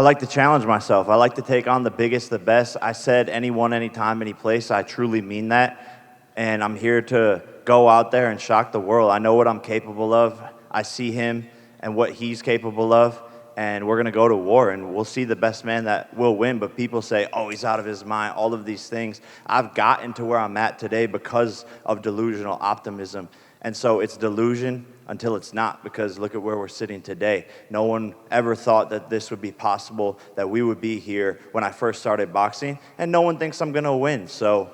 like to challenge myself. I like to take on the biggest, the best. I said anyone, anytime, any place. I truly mean that. And I'm here to go out there and shock the world. I know what I'm capable of. I see him and what he's capable of. And we're going to go to war, and we'll see the best man that will win. But people say, oh, he's out of his mind, all of these things. I've gotten to where I'm at today because of delusional optimism. And so it's delusion until it's not, because look at where we're sitting today. No one ever thought that this would be possible, that we would be here when I first started boxing, and no one thinks I'm going to win. So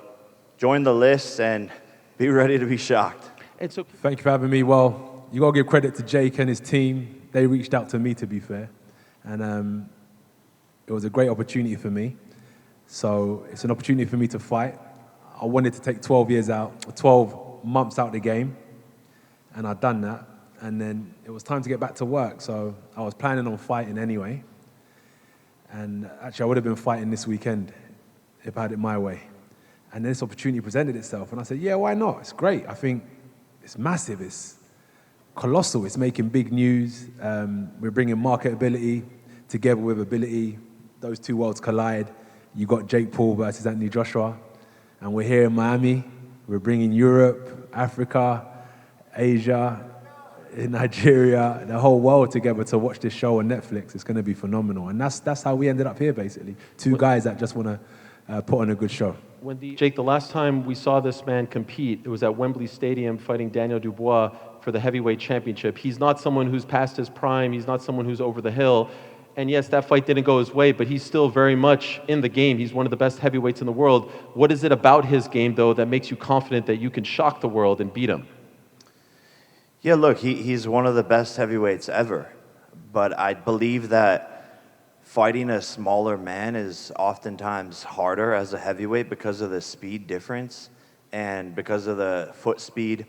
join the list and be ready to be shocked. And so, Thank you for having me. Well, you got to give credit to Jake and his team. They reached out to me, to be fair, and it was a great opportunity for me. So it's an opportunity for me to fight. I wanted to take 12 months out of the game, and I'd done that. And then it was time to get back to work, so I was planning on fighting anyway. And actually, I would have been fighting this weekend if I had it my way. And this opportunity presented itself, and I said, yeah, why not? It's great. I think it's massive. It's colossal. It's making big news. We're bringing marketability together with ability. Those two worlds collide. You got Jake Paul versus Anthony Joshua, and we're here in Miami. We're bringing Europe, Africa, Asia, Nigeria, the whole world together to watch this show on Netflix. It's going to be phenomenal, and that's how we ended up here, basically. Two guys that just want to put on a good show. Jake, the last time we saw this man compete, it was at Wembley Stadium fighting Daniel Dubois for the heavyweight championship. He's not someone who's past his prime. He's not someone who's over the hill. And yes, that fight didn't go his way, but he's still very much in the game. He's one of the best heavyweights in the world. What is it about his game, though, that makes you confident that you can shock the world and beat him? Yeah, look, he's one of the best heavyweights ever. But I believe that fighting a smaller man is oftentimes harder as a heavyweight because of the speed difference and because of the foot speed,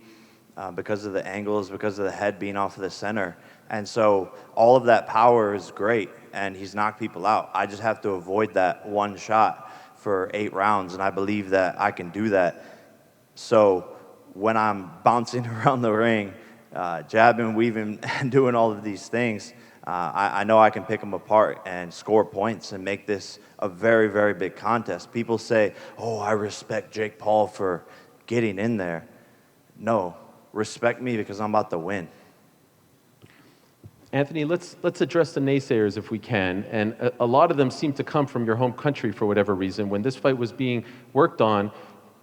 because of the angles, because of the head being off of the center. And so all of that power is great, and he's knocked people out. I just have to avoid that one shot for 8 rounds, and I believe that I can do that. So when I'm bouncing around the ring, jabbing, weaving, and doing all of these things, I know I can pick them apart and score points and make this a very, very big contest. People say, oh, I respect Jake Paul for getting in there. No, respect me because I'm about to win. Anthony, let's address the naysayers if we can. And a lot of them seem to come from your home country for whatever reason. When this fight was being worked on,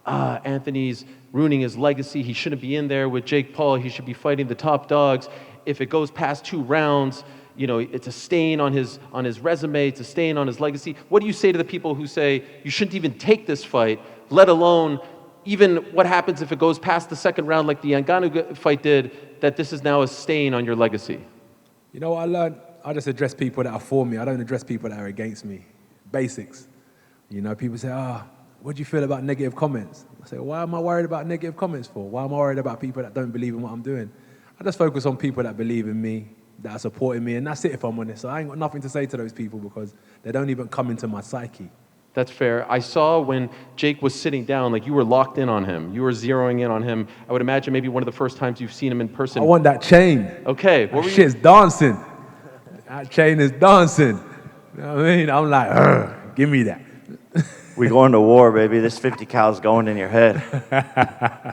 Anthony's ruining his legacy. He shouldn't be in there with Jake Paul. He should be fighting the top dogs. If it goes past 2 rounds, you know, it's a stain on his resume. It's a stain on his legacy. What do you say to the people who say you shouldn't even take this fight, let alone even what happens if it goes past the 2nd round like the Ngannou fight did, that this is now a stain on your legacy? You know what I learned? I just address people that are for me. I don't address people that are against me. Basics. You know, people say, what do you feel about negative comments? I say, why am I worried about negative comments for? Why am I worried about people that don't believe in what I'm doing? I just focus on people that believe in me, that are supporting me, and that's it if I'm honest. So I ain't got nothing to say to those people because they don't even come into my psyche. That's fair. I saw when Jake was sitting down, like you were locked in on him. You were zeroing in on him. I would imagine maybe one of the first times you've seen him in person. I want that chain. Okay. That shit's dancing. That chain is dancing. You know what I mean? I'm like, give me that. We going to war, baby. This 50 cal's going in your head.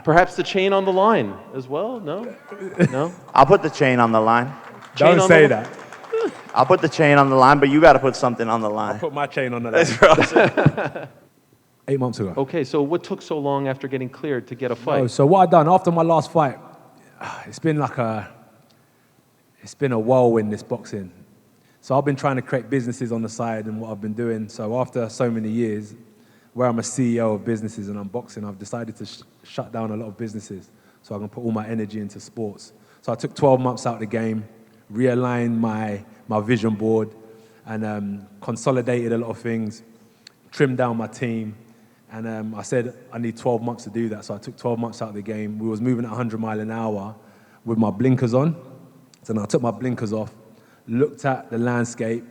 Perhaps the chain on the line as well? No? No? I'll put the chain on the line. Don't say that. I'll put the chain on the line, but you got to put something on the line. I'll put my chain on the line. 8 months ago. Okay, so what took so long after getting cleared to get a fight? So what I done after my last fight, it's been a whirlwind, this boxing. So I've been trying to create businesses on the side and what I've been doing. So after so many years, where I'm a CEO of businesses and I'm boxing, I've decided to shut down a lot of businesses so I can put all my energy into sports. So I took 12 months out of the game, realigned my vision board, and consolidated a lot of things, trimmed down my team, and I said I need 12 months to do that. So I took 12 months out of the game. We was moving at 100 miles an hour with my blinkers on. So then I took my blinkers off, looked at the landscape,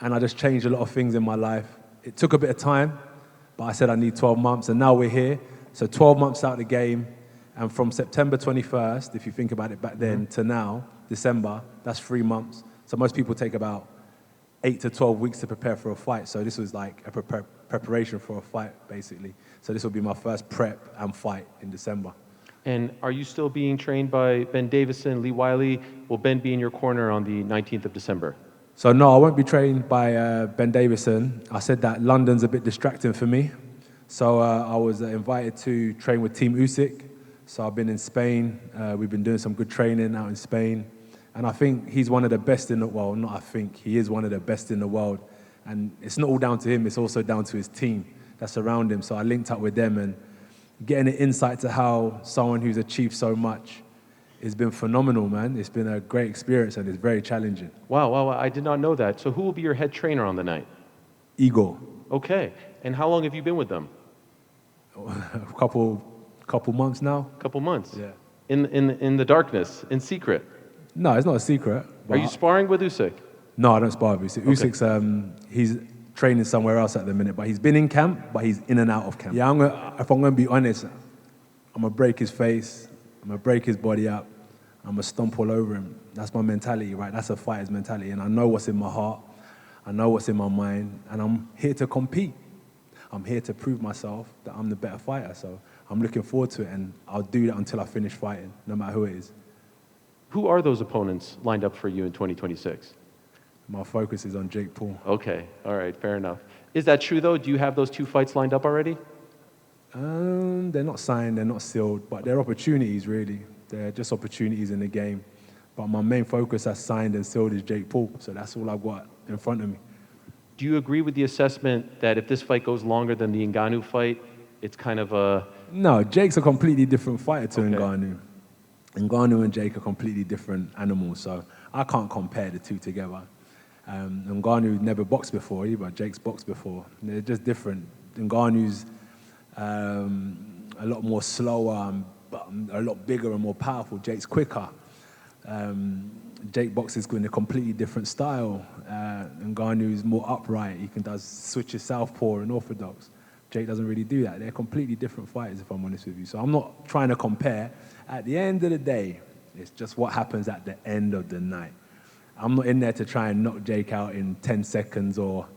and I just changed a lot of things in my life. It took a bit of time, but I said I need 12 months, and now we're here. So 12 months out of the game, and from September 21st, if you think about it back then, to now, December, that's 3 months. So most people take about 8 to 12 weeks to prepare for a fight. So this was like a preparation for a fight, basically. So this will be my first prep and fight in December. And are you still being trained by Ben Davison, Lee Wiley? Will Ben be in your corner on the 19th of December? So no, I won't be trained by Ben Davison. I said that London's a bit distracting for me. So I was invited to train with Team Usyk. So I've been in Spain. We've been doing some good training out in Spain. And I think he's one of the best in the world. Not I think, he is one of the best in the world. And it's not all down to him, it's also down to his team that's around him. So I linked up with them, and getting an insight to how someone who's achieved so much has been phenomenal, man. It's been a great experience and it's very challenging. Wow, I did not know that. So who will be your head trainer on the night? Igor. Okay. And how long have you been with them? A couple months now. Couple months? Yeah. In the darkness, in secret? No, it's not a secret. Are you sparring with Usyk? No, I don't spar with Usyk. Okay. Usyk's, he's training somewhere else at the minute, but he's been in camp, but he's in and out of camp. Yeah, if I'm going to be honest, I'm going to break his face, I'm going to break his body up, I'm going to stomp all over him. That's my mentality, right? That's a fighter's mentality, and I know what's in my heart, I know what's in my mind, and I'm here to compete. I'm here to prove myself that I'm the better fighter, so I'm looking forward to it, and I'll do that until I finish fighting, no matter who it is. Who are those opponents lined up for you in 2026? My focus is on Jake Paul. Okay, all right, fair enough. Is that true, though? Do you have those 2 fights lined up already? They're not signed, they're not sealed, but they're opportunities, really. They're just opportunities in the game. But my main focus as signed and sealed is Jake Paul, so that's all I've got in front of me. Do you agree with the assessment that if this fight goes longer than the Ngannou fight, it's kind of a... No, Jake's a completely different fighter to Okay. Ngannou. Ngannou and Jake are completely different animals, so I can't compare the two together. Ngannou never boxed before either, Jake's boxed before. They're just different. Ngannou's a lot more slower, but a lot bigger and more powerful. Jake's quicker. Jake boxes in a completely different style. Ngannou's more upright. He can does switches southpaw and orthodox. Jake doesn't really do that. They're completely different fighters, if I'm honest with you. So I'm not trying to compare. At the end of the day, it's just what happens at the end of the night. I'm not in there to try and knock Jake out in 10 seconds or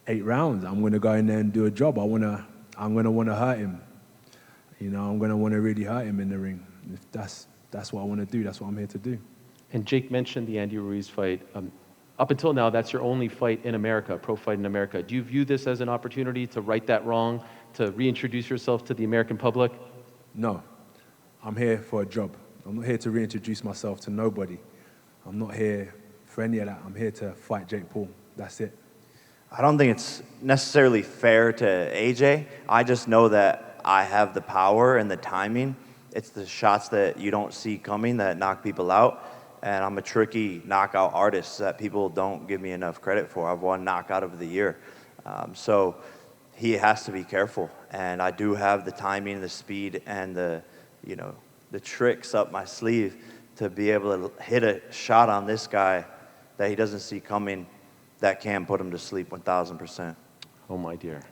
8 rounds. I'm going to go in there and do a job. I'm going to want to hurt him. You know, I'm going to want to really hurt him in the ring. If that's what I want to do. That's what I'm here to do. And Jake mentioned the Andy Ruiz fight. Up until now, that's your only fight in America, pro fight in America. Do you view this as an opportunity to right that wrong, to reintroduce yourself to the American public? No. I'm here for a job. I'm not here to reintroduce myself to nobody. I'm not here for any of that. I'm here to fight Jake Paul. That's it. I don't think it's necessarily fair to AJ. I just know that I have the power and the timing. It's the shots that you don't see coming that knock people out. And I'm a tricky knockout artist that people don't give me enough credit for. I've won knockout of the year. So he has to be careful. And I do have the timing, the speed, and the tricks up my sleeve to be able to hit a shot on this guy that he doesn't see coming that can put him to sleep 1,000%. Oh, my dear.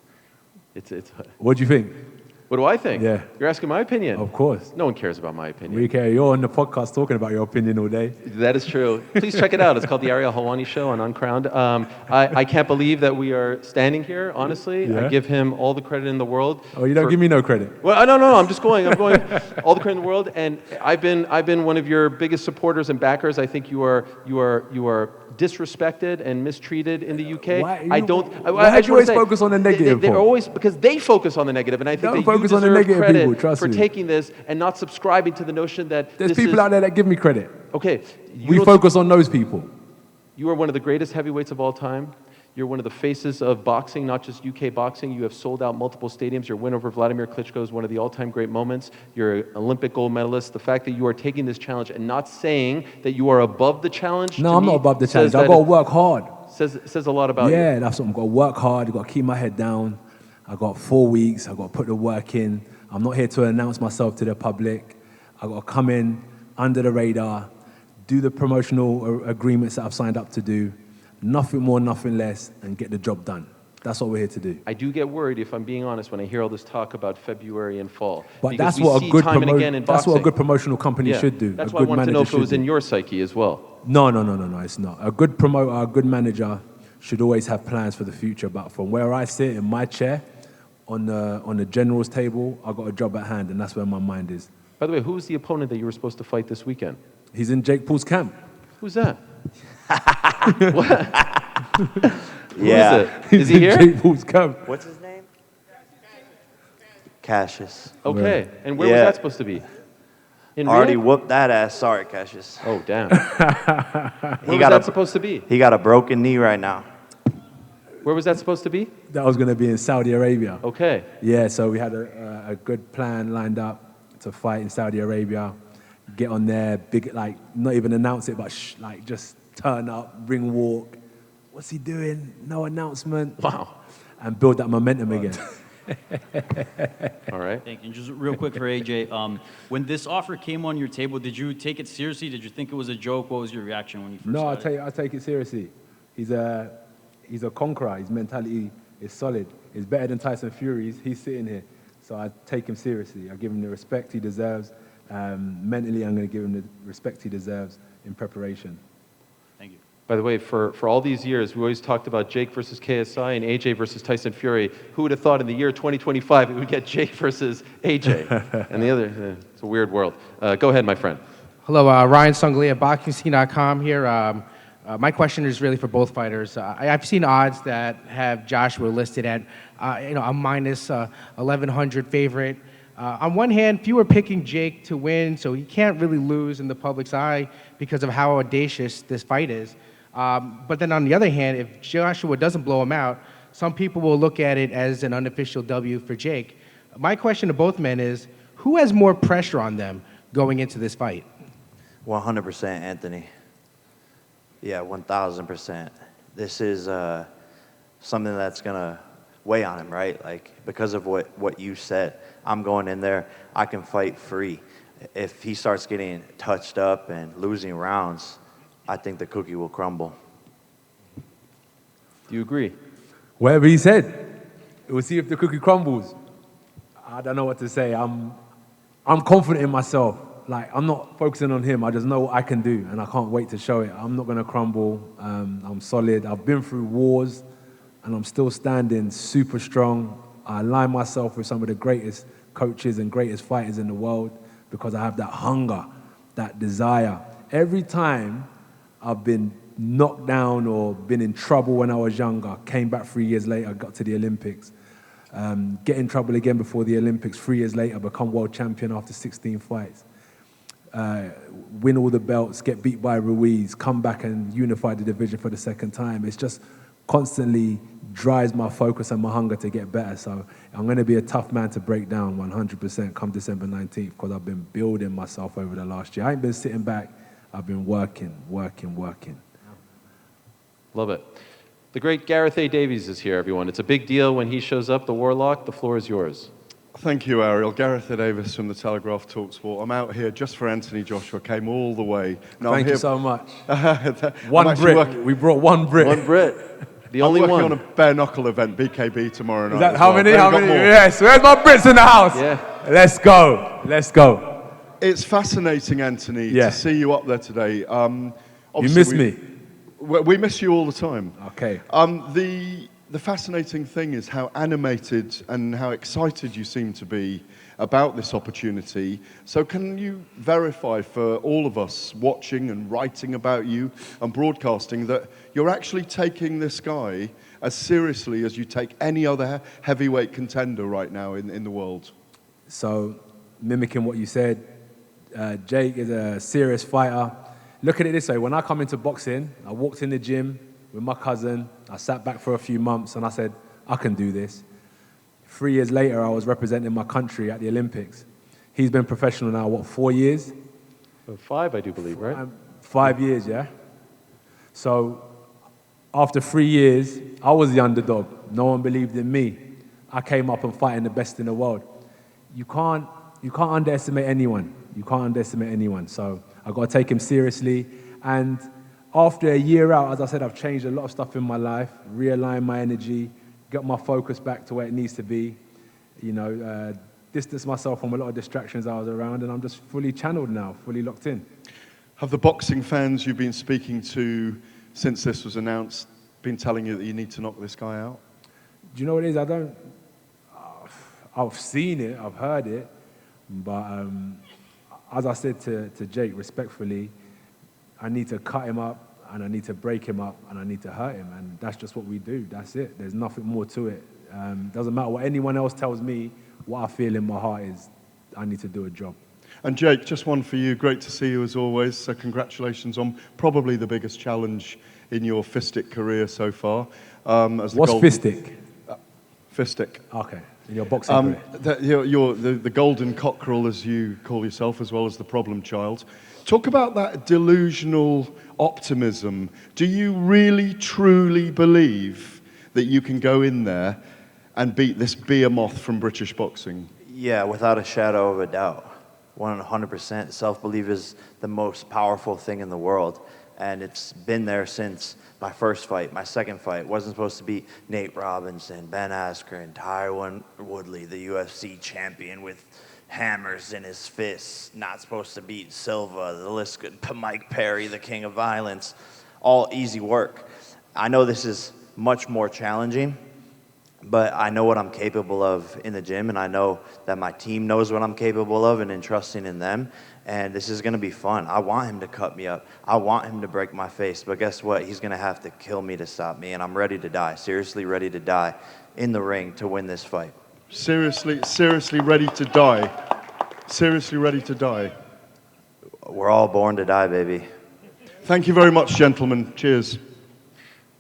It's. What do you think? What do I think? Yeah. You're asking my opinion? Of course. No one cares about my opinion. We care. You're on the podcast talking about your opinion all day. That is true. Please check it out. It's called The Ariel Helwani Show on Uncrowned. I can't believe that we are standing here, honestly. Yeah. I give him all the credit in the world. Oh, you don't give me no credit. Well, no, I'm going all the credit in the world. And I've been one of your biggest supporters and backers. I think you are disrespected and mistreated in the UK. Why I don't. why I do you always focus on the negative They're for? always because they focus on the negative, and I think Don't that you focus on the deserve negative, credit people, trust for me. taking this and not subscribing to the notion that There's this people is, out there that give me credit. Okay, We focus on those people. You are one of the greatest heavyweights of all time. You're one of the faces of boxing, not just UK boxing. You have sold out multiple stadiums. Your win over Vladimir Klitschko is one of the all-time great moments. You're an Olympic gold medalist. The fact that you are taking this challenge and not saying that you are above the challenge. No, to I'm me not above the says challenge. I've that got to work hard. Says a lot about you. Yeah, that's what I've got to work hard. I've got to keep my head down. I've got 4 weeks. I've got to put the work in. I'm not here to announce myself to the public. I've got to come in under the radar, do the promotional agreements that I've signed up to do, nothing more, nothing less, and get the job done. That's what we're here to do. I do get worried, if I'm being honest, when I hear all this talk about February and fall. But Because that's we what see a good time and again in that's what a boxing. good promotional company should do. That's a why I good wanted to know manager if it was should in do. your psyche as well. No, it's not. A good promoter, a good manager should always have plans for the future. But from where I sit in my chair, on the general's table, I got a job at hand, and that's where my mind is. By the way, who was the opponent that you were supposed to fight this weekend? He's in Jake Paul's camp. Who's that? What? Yeah. Who is it? Is he in here? Jake Paul's camp. What's his name? Cassius. Okay. And where was Yeah. that supposed to be? In Already Riyadh? whooped that ass. Sorry, Cassius. Oh, damn. Where was got that a- supposed to be? He got a broken knee right now. Where was that supposed to be? That was going to be in Saudi Arabia. Okay. Yeah, so we had a good plan lined up to fight in Saudi Arabia. Get on there, big, like, not even announce it, but like just turn up, ring walk. What's he doing? No announcement. Wow. And build that momentum again. All right. Thank you. Just real quick for AJ, when this offer came on your table, did you take it seriously? Did you think it was a joke? What was your reaction when you first No, got it? I take it seriously. He's a conqueror. His mentality is solid. It's better than Tyson Fury's. He's sitting here. So I take him seriously. I give him the respect he deserves. Mentally, I'm going to give him the respect he deserves in preparation. Thank you. By the way, for all these years, we always talked about Jake versus KSI and AJ versus Tyson Fury. Who would have thought in the year 2025 we would get Jake versus AJ? And the other, it's a weird world. Go ahead, my friend. Hello, Ryan Sungli at BoxingScene.com here. My question is really for both fighters. I've seen odds that have Joshua listed at a minus 1,100 favorite. On one hand, few are picking Jake to win, so he can't really lose in the public's eye because of how audacious this fight is. But then on the other hand, if Joshua doesn't blow him out, some people will look at it as an unofficial W for Jake. My question to both men is, who has more pressure on them going into this fight? 100% Anthony. Yeah, 1,000%. This is something that's going to weigh on him, right? Like, because of what you said, I'm going in there, I can fight free. If he starts getting touched up and losing rounds, I think the cookie will crumble. Do you agree? Whatever he said, we'll see if the cookie crumbles. I don't know what to say. I'm confident in myself. Like, I'm not focusing on him. I just know what I can do, and I can't wait to show it. I'm not going to crumble. I'm solid. I've been through wars, and I'm still standing super strong. I align myself with some of the greatest coaches and greatest fighters in the world because I have that hunger, that desire. Every time I've been knocked down or been in trouble when I was younger, came back 3 years later, got to the Olympics. Get in trouble again before the Olympics, 3 years later, become world champion after 16 fights. Win all the belts, get beat by Ruiz, come back and unify the division for the second time. It's just constantly drives my focus and my hunger to get better. So I'm going to be a tough man to break down 100% come December 19th because I've been building myself over the last year. I ain't been sitting back. I've been working. Love it. The great Gareth A. Davies is here, everyone. It's a big deal when he shows up, the Warlock. The floor is yours. Thank you, Ariel. Gareth A. Davis from the Telegraph Talksport. I'm out here just for Anthony Joshua. Came all the way. No, Thank I'm here. you so much. I'm One actually Brit. We brought one Brit. One Brit. The only I'm working one. on a bare knuckle event, BKB, tomorrow night. Is that as how well. many? Then How we've got many? more. Yes. Where's my Brits in the house? Yeah. Let's go. It's fascinating, Anthony, Yeah. to see you up there today. You Obviously miss me. We miss you all the time. Okay. The fascinating thing is how animated and how excited you seem to be about this opportunity. So can you verify for all of us watching and writing about you and broadcasting that you're actually taking this guy as seriously as you take any other heavyweight contender right now in the world? So, mimicking what you said, Jake is a serious fighter. Look at it this way. When I come into boxing, I walked in the gym with my cousin. I sat back for a few months and I said, I can do this. 3 years later, I was representing my country at the Olympics. He's been professional now, 4 years? 5, I do believe, right? 5 years, yeah? So after 3 years, I was the underdog. No one believed in me. I came up and fighting the best in the world. You can't underestimate anyone. You can't underestimate anyone. So I've got to take him seriously. And after a year out, as I said, I've changed a lot of stuff in my life, realigned my energy, got my focus back to where it needs to be, distance myself from a lot of distractions I was around, and I'm just fully channeled now, fully locked in. Have the boxing fans you've been speaking to since this was announced been telling you that you need to knock this guy out? Do you know what it is? I've seen it, I've heard it, but as I said to Jake, respectfully, I need to cut him up, and I need to break him up, and I need to hurt him, and that's just what we do. That's it. There's nothing more to it. Doesn't matter what anyone else tells me. What I feel in my heart is I need to do a job. And Jake, just one for you. Great to see you as always. So congratulations on probably the biggest challenge in your fistic career so far. What's fistic? Fistic. Okay, in your boxing career. You're the golden cockerel, as you call yourself, as well as the problem child. Talk about that delusional optimism. Do you really, truly believe that you can go in there and beat this behemoth from British boxing? Yeah, without a shadow of a doubt. 100%. Self-belief is the most powerful thing in the world. And it's been there since my first fight, my second fight. Wasn't supposed to beat Nate Robinson, Ben Askren, Tyron Woodley, the UFC champion with hammers in his fists. Not supposed to beat Silva, the list could, Mike Perry, the king of violence. All easy work. I know this is much more challenging, but I know what I'm capable of in the gym, and I know that my team knows what I'm capable of and entrusting in them, and this is going to be fun. I want him to cut me up. I want him to break my face, but guess what? He's going to have to kill me to stop me, and I'm ready to die, seriously ready to die in the ring to win this fight. Seriously ready to die. Seriously ready to die. We're all born to die, baby. Thank you very much, gentlemen. Cheers.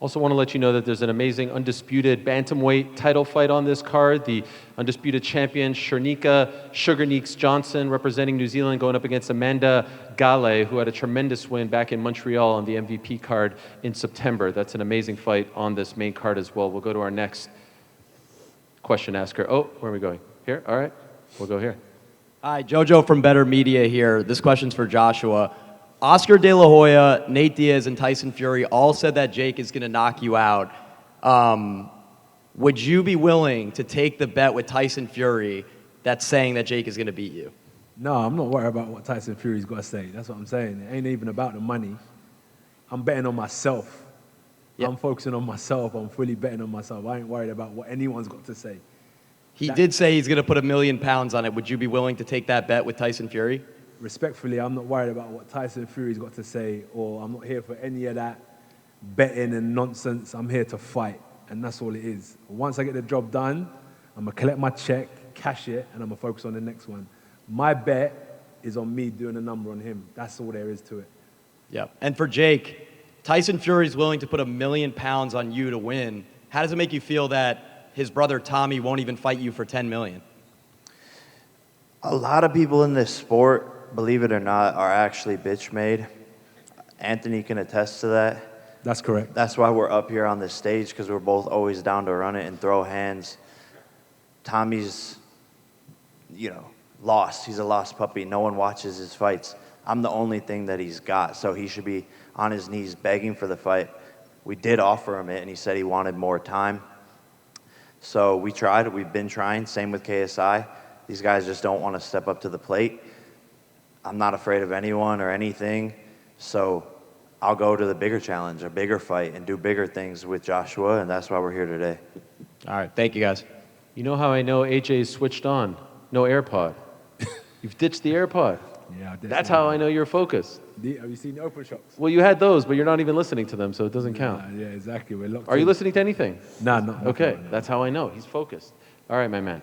Also want to let you know that there's an amazing undisputed bantamweight title fight on this card. The undisputed champion, Shernika Sugarneeks Johnson, representing New Zealand, going up against Amanda Gale, who had a tremendous win back in Montreal on the MVP card in September. That's an amazing fight on this main card as well. We'll go to our next question asker. Oh, where are we going? Here? All right. We'll go here. Hi, Jojo from Better Media here. This question's for Joshua. Oscar De La Hoya, Nate Diaz, and Tyson Fury all said that Jake is going to knock you out. Would you be willing to take the bet with Tyson Fury that's saying that Jake is going to beat you? No, I'm not worried about what Tyson Fury's got to say. That's what I'm saying. It ain't even about the money. I'm betting on myself. Yep. I'm focusing on myself. I'm fully betting on myself. I ain't worried about what anyone's got to say. He did say he's going to put £1 million on it. Would you be willing to take that bet with Tyson Fury? Respectfully, I'm not worried about what Tyson Fury's got to say, or I'm not here for any of that betting and nonsense. I'm here to fight, and that's all it is. Once I get the job done, I'm going to collect my check, cash it, and I'm going to focus on the next one. My bet is on me doing a number on him. That's all there is to it. Yeah. And for Jake, Tyson Fury's willing to put £1 million on you to win. How does it make you feel that his brother Tommy won't even fight you for $10 million? A lot of people in this sport, believe it or not, are actually bitch made. Anthony can attest to that. That's correct. That's why we're up here on this stage, because we're both always down to run it and throw hands. Tommy's, lost. He's a lost puppy. No one watches his fights. I'm the only thing that he's got, so he should be on his knees begging for the fight. We did offer him it, and he said he wanted more time. So we tried. We've been trying. Same with KSI. These guys just don't want to step up to the plate. I'm not afraid of anyone or anything, so I'll go to the bigger challenge, a bigger fight, and do bigger things with Joshua, and that's why we're here today. All right. Thank you, guys. You know how I know AJ's switched on? No AirPod. You've ditched the AirPod. Yeah, That's how I know you're focused. Have you seen the Open Shocks? Well, you had those, but you're not even listening to them, so it doesn't count. Yeah, exactly. We're locked Are you in. listening to anything? No, no. Okay, that's how I know. He's focused. All right, my man.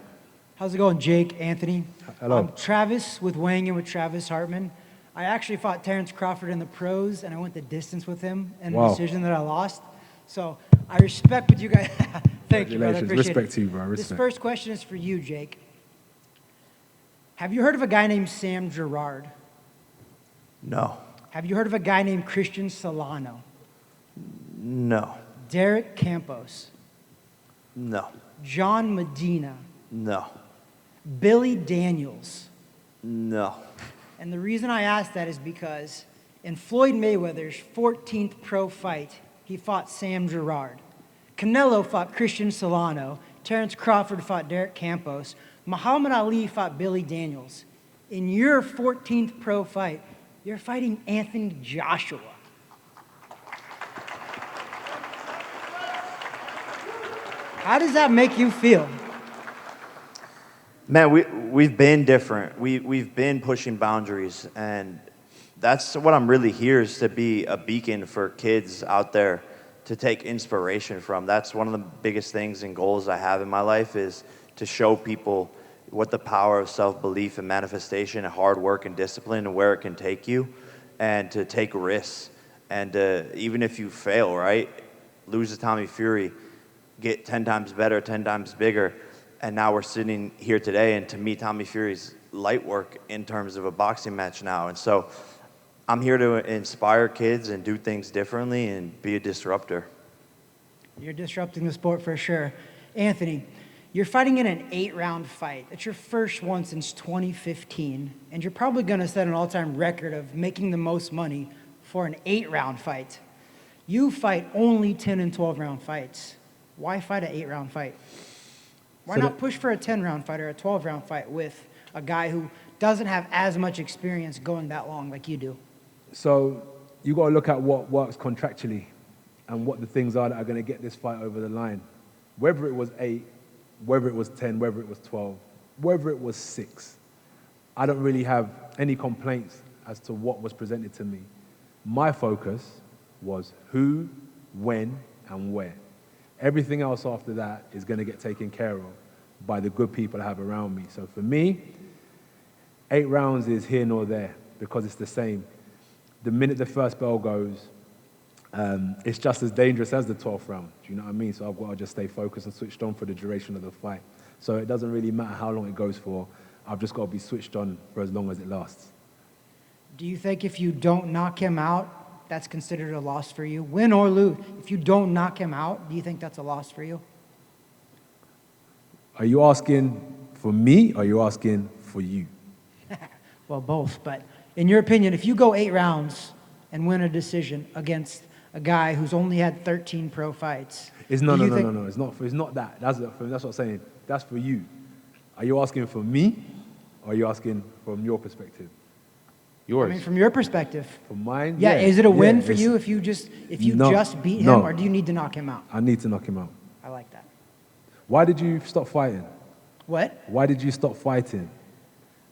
How's it going, Jake, Anthony? Hello. I'm Travis with Weighing In with Travis Hartman. I actually fought Terrence Crawford in the pros, and I went the distance with him in a Wow. decision that I lost. So I respect what you guys. Thank you, brother. I Congratulations. appreciate Respect it. to you, bro. This Respect. first question is for you, Jake. Have you heard of a guy named Sam Gerard? No. Have you heard of a guy named Christian Solano? No. Derek Campos? No. John Medina? No. Billy Daniels? No. And the reason I ask that is because in Floyd Mayweather's 14th pro fight, he fought Sam Gerard. Canelo fought Christian Solano. Terrence Crawford fought Derek Campos. Muhammad Ali fought Billy Daniels. In your 14th pro fight, you're fighting Anthony Joshua. How does that make you feel? Man, we've been different. We've been pushing boundaries, and that's what I'm really here is to be a beacon for kids out there to take inspiration from. That's one of the biggest things and goals I have in my life is to show people what the power of self-belief and manifestation and hard work and discipline and where it can take you, and to take risks. And even if you fail, right, lose to Tommy Fury, get 10 times better, 10 times bigger, and now we're sitting here today, and to me, Tommy Fury's light work in terms of a boxing match now. And so I'm here to inspire kids and do things differently and be a disruptor. You're disrupting the sport for sure. Anthony, you're fighting in an 8-round fight. It's your first one since 2015, and you're probably going to set an all-time record of making the most money for an 8-round fight. You fight only 10 and 12-round fights. Why fight an 8-round fight? Why not push for a 10-round fight or a 12-round fight with a guy who doesn't have as much experience going that long like you do? So you got to look at what works contractually and what the things are that are going to get this fight over the line. Whether it was 8, whether it was 10, whether it was 12, whether it was 6, I don't really have any complaints as to what was presented to me. My focus was who, when, and where. Everything else after that is going to get taken care of by the good people I have around me. So for me, 8 rounds is here nor there because it's the same. The minute the first bell goes, it's just as dangerous as the 12th round. Do you know what I mean? So I've got to just stay focused and switched on for the duration of the fight. So it doesn't really matter how long it goes for. I've just got to be switched on for as long as it lasts. Do you think if you don't knock him out, that's considered a loss for you? Win or lose, if you don't knock him out, do you think that's a loss for you? Are you asking for me or are you asking for you? Well, both. But in your opinion, if you go 8 rounds and win a decision against a guy who's only had 13 pro fights, It's no. It's not that. That's what I'm saying. That's for you. Are you asking for me or are you asking from your perspective? Yours. I mean, from your perspective. From mine? Yeah, is it a win for it's- you if you just beat him, No. or do you need to knock him out? I need to knock him out. I like that. Why did you stop fighting? What? Why did you stop fighting?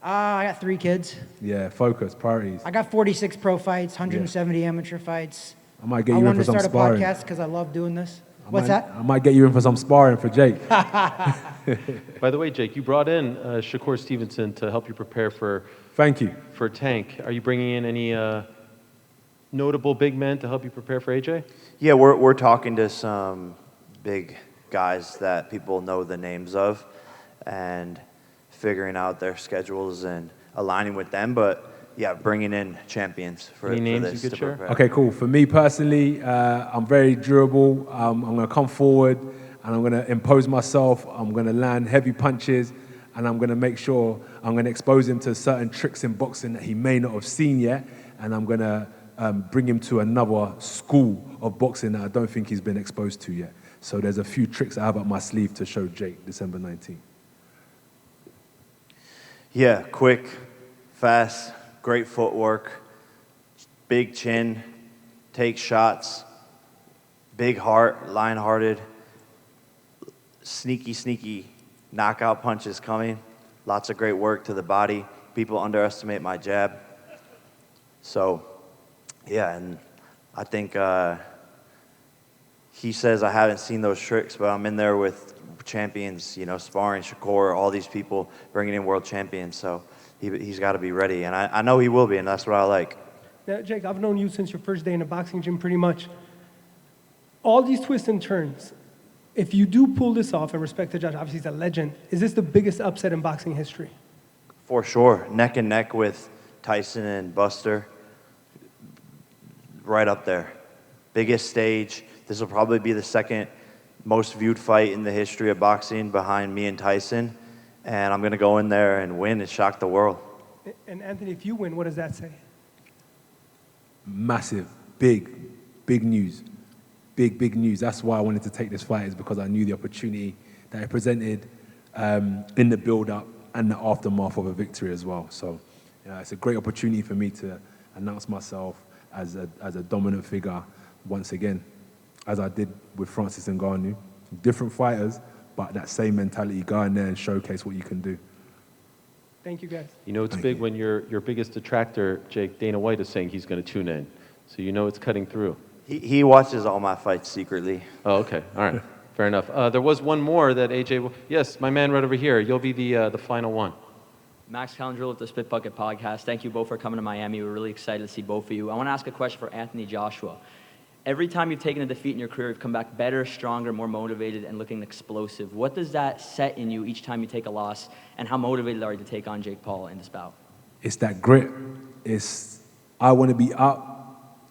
I got 3 kids. Yeah, focus, priorities. I got 46 pro fights, 170 amateur fights. I might get I you in wanted for to some start sparring. a podcast because I love doing this. What's that? I might get you in for some sparring for Jake. By the way, Jake, you brought in Shakur Stevenson to help you prepare for Thank you. Tank. Are you bringing in any notable big men to help you prepare for AJ? Yeah, we're talking to some big guys that people know the names of and figuring out their schedules and aligning with them. But yeah, bringing in champions for, Any names for this you could to share? prepare. Okay, cool. For me personally, I'm very durable. I'm going to come forward and I'm going to impose myself. I'm going to land heavy punches and I'm going to make sure I'm going to expose him to certain tricks in boxing that he may not have seen yet. And I'm going to bring him to another school of boxing that I don't think he's been exposed to yet. So there's a few tricks I have up my sleeve to show Jake December 19th. Yeah, quick, fast, great footwork, big chin, take shots, big heart, lion-hearted, sneaky knockout punches coming. Lots of great work to the body. People underestimate my jab. So, yeah, and I think he says I haven't seen those tricks, but I'm in there with champions, you know, sparring, Shakur, all these people, bringing in world champions. So he's got to be ready, and I know he will be, and that's what I like. Now, Jake, I've known you since your first day in a boxing gym pretty much. All these twists and turns, if you do pull this off, and respect the judge, obviously he's a legend, is this the biggest upset in boxing history? For sure, neck and neck with Tyson and Buster, right up there. Biggest stage. This will probably be the second most viewed fight in the history of boxing behind me and Tyson, and I'm going to go in there and win and shock the world. And Anthony, if you win, what does that say? Massive, big news. Big news. That's why I wanted to take this fight, is because I knew the opportunity that it presented in the build-up and the aftermath of a victory as well. So it's a great opportunity for me to announce myself as a dominant figure once again, as I did with Francis Ngannou different fighters, but that same mentality. Go in there and showcase what you can do. Thank you, guys. You know, it's big when your biggest detractor, Jake, Dana White, is saying he's going to tune in. So you know it's cutting through. He watches all my fights secretly. Oh, okay. All right. Fair enough. There was one more that AJ. Yes, my man right over here. You'll be the final one. Max Calendar with the Spit Bucket Podcast. Thank you both for coming to Miami. We're really excited to see both of you. I want to ask a question for Anthony Joshua. Every time you've taken a defeat in your career, you've come back better, stronger, more motivated, and looking explosive. What does that set in you each time you take a loss, and how motivated are you to take on Jake Paul in this bout? It's that grit. I want to be up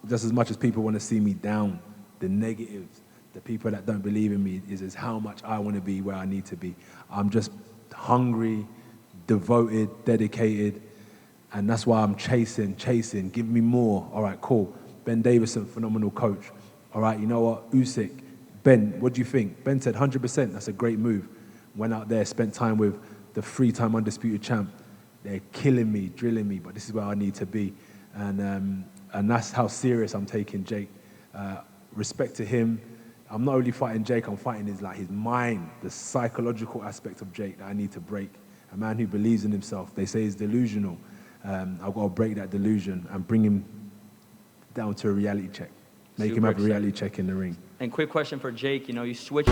just as much as people want to see me down. The negatives, the people that don't believe in me is how much I want to be where I need to be. I'm just hungry, devoted, dedicated, and that's why I'm chasing. Give me more. All right, cool. Ben Davison, phenomenal coach. All right, you know what? Usyk, Ben, what do you think? Ben said 100%. That's a great move. Went out there, spent time with the three-time undisputed champ. They're killing me, drilling me, but this is where I need to be. And that's how serious I'm taking Jake. Respect to him. I'm not only fighting Jake, I'm fighting his mind, the psychological aspect of Jake that I need to break. A man who believes in himself. They say he's delusional. I've got to break that delusion and bring him down to a reality check. Make him have a reality check in the ring. And quick question for Jake. You know, you switched.